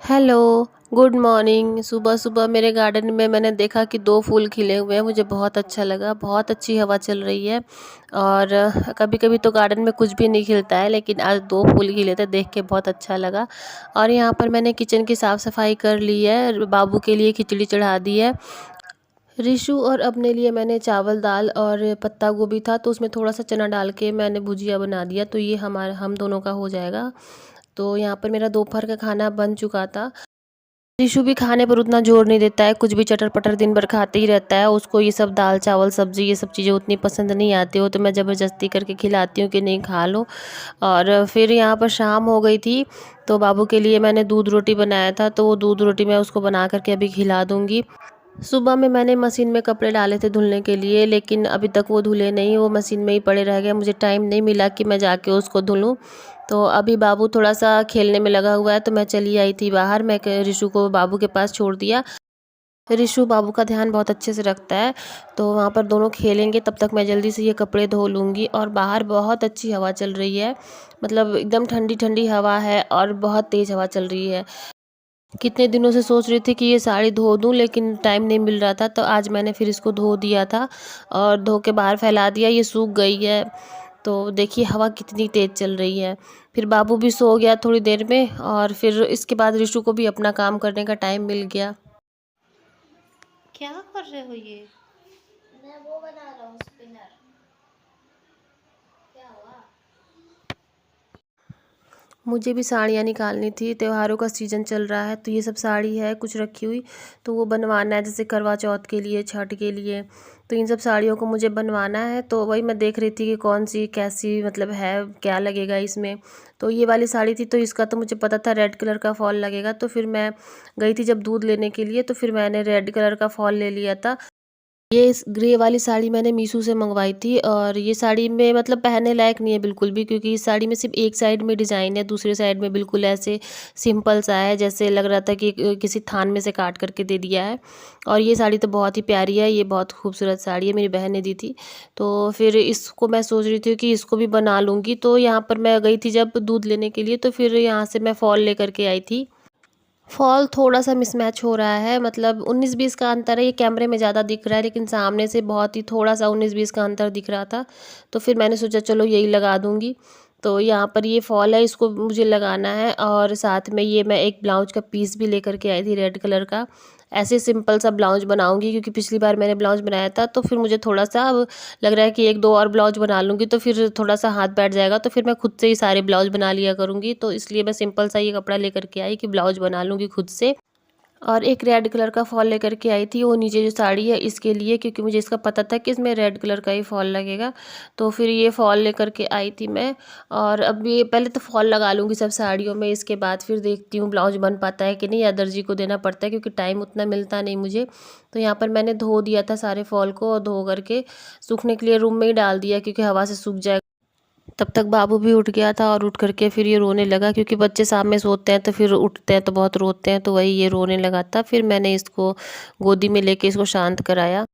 Hello, good morning. सुबह-सुबह मेरे garden में मैंने देखा कि 2 फूल खिले हुए हैं, मुझे बहुत अच्छा लगा। बहुत अच्छी हवा चल रही है और कभी-कभी तो गार्डन में कुछ भी नहीं खिलता है, लेकिन आज 2 फूल खिले थे, देख के बहुत अच्छा लगा। और यहाँ पर मैंने किचन की साफ़-सफ़ाई कर ली है, बाबू के लिए खिचड़ी चढ़ा दी है। रिशु और अपने लिए मैंने चावल, दाल और पत्ता गोभी था, तो उसमें थोड़ा-सा चना डाल के मैंने भुजिया बना दिया, तो ये हम दोनों का हो जाएगा। तो यहाँ पर मेरा दोपहर का खाना बन चुका था। ऋषु भी खाने पर उतना जोर नहीं देता है, कुछ भी चटर-पटर दिन भर खाते ही रहता है। उसको ये सब दाल, चावल, सब्ज़ी ये सब चीज़ें उतनी पसंद नहीं आती हो, तो मैं ज़बरदस्ती करके खिलाती हूँ कि नहीं खा लो। और फिर यहाँ पर शाम हो गई थी, तो बाबू के लिए मैंने दूध रोटी बनाया था, तो वो दूध रोटी मैं उसको बना कर के अभी खिला दूँगी। सुबह में मैंने मशीन में कपड़े डाले थे धुलने के लिए, लेकिन अभी तक वो धुले नहीं, वो मशीन में ही पड़े रह गए। मुझे टाइम नहीं मिला कि मैं जाके उसको धुलूँ। तो अभी बाबू थोड़ा-सा खेलने में लगा हुआ है, तो मैं चली आई थी बाहर। मैं क रिशु को बाबू के पास छोड़ दिया। रिशु बाबू का ध्यान बहुत अच्छे से रखता है, तो वहाँ पर दोनों खेलेंगे, तब तक मैं जल्दी से ये कपड़े धो लूँगी। और बाहर बहुत अच्छी हवा चल रही है, मतलब एकदम ठंडी-ठंडी हवा है और बहुत तेज़ हवा चल रही है। कितने दिनों से सोच रही थी कि ये साड़ी धो दूँ, लेकिन टाइम नहीं मिल रहा था, तो आज मैंने फिर इसको धो दिया था और धो के बाहर फैला दिया। ये सूख गई है, तो देखिए हवा कितनी तेज़ चल रही है। फिर बाबू भी सो गया थोड़ी देर में और फिर इसके बाद रिशु को भी अपना काम करने का टाइम मिल गया। क्या कर रहे हो ये? मैं वो बना रहा हूँ स्पिनर। क्या हुआ? मुझे भी साड़ियाँ निकालनी थी, त्योहारों का सीज़न चल रहा है, तो ये सब साड़ी है कुछ रखी हुई, तो वो बनवाना है, जैसे करवा चौथ के लिए, छठ के लिए। तो इन सब साड़ियों को मुझे बनवाना है, तो वही मैं देख रही थी कि कौन सी कैसी मतलब है, क्या लगेगा इसमें। तो ये वाली साड़ी थी, तो इसका तो मुझे पता था रेड कलर का फॉल लगेगा, तो फिर मैं गई थी जब दूध लेने के लिए, तो फिर मैंने रेड कलर का फॉल ले लिया था। ये इस ग्रे वाली साड़ी मैंने मीशो से मंगवाई थी और ये साड़ी में मतलब पहनने लायक नहीं है बिल्कुल भी, क्योंकि इस साड़ी में सिर्फ एक साइड में डिज़ाइन है, दूसरे साइड में बिल्कुल ऐसे सिंपल सा है, जैसे लग रहा था कि किसी थान में से काट करके दे दिया है। और ये साड़ी तो बहुत ही प्यारी है, ये बहुत खूबसूरत साड़ी है, मेरी बहन ने दी थी। तो फिर इसको मैं सोच रही थी कि इसको भी बना लूँगी, तो यहाँ पर मैं गई थी जब दूध लेने के लिए, तो फिर यहाँ से मैं फॉल लेकर के आई थी। फॉल थोड़ा-सा मिसमैच हो रहा है, मतलब 19-20 का अंतर है, ये कैमरे में ज़्यादा दिख रहा है, लेकिन सामने से बहुत ही थोड़ा-सा 19-20 का अंतर दिख रहा था। तो फिर मैंने सोचा चलो यही लगा दूँगी। तो यहाँ पर ये फॉल है, इसको मुझे लगाना है और साथ में ये मैं एक ब्लाउज का पीस भी लेकर के आई थी रेड कलर का। ऐसे सिंपल सा ब्लाउज बनाऊँगी, क्योंकि पिछली बार मैंने ब्लाउज बनाया था, तो फिर मुझे थोड़ा-सा अब लग रहा है कि 1-2 और ब्लाउज बना लूँगी, तो फिर थोड़ा-सा हाथ बैठ जाएगा, तो फिर मैं खुद से ही सारे ब्लाउज बना लिया करूँगी। तो इसलिए मैं सिंपल सा ये कपड़ा लेकर के आई कि ब्लाउज बना लूँगी खुद से। और एक रेड कलर का फॉल लेकर के आई थी, वो नीचे जो साड़ी है इसके लिए, क्योंकि मुझे इसका पता था कि इसमें रेड कलर का ही फॉल लगेगा। तो फिर ये फॉल लेकर के आई थी मैं। और अब ये पहले तो फॉल लगा लूँगी सब साड़ियों में, इसके बाद फिर देखती हूँ ब्लाउज बन पाता है कि नहीं, या दर्जी को देना पड़ता है, क्योंकि टाइम उतना मिलता नहीं मुझे। तो यहाँ पर मैंने धो दिया था सारे फॉल को, और धो करके सूखने के लिए रूम में ही डाल दिया, क्योंकि हवा से सूख जाएगा। तब तक बाबू भी उठ गया था और उठ करके फिर ये रोने लगा, क्योंकि बच्चे साथ में सोते हैं तो फिर उठते हैं तो बहुत रोते हैं, तो वही ये रोने लगा था। फिर मैंने इसको गोदी में लेके इसको शांत कराया।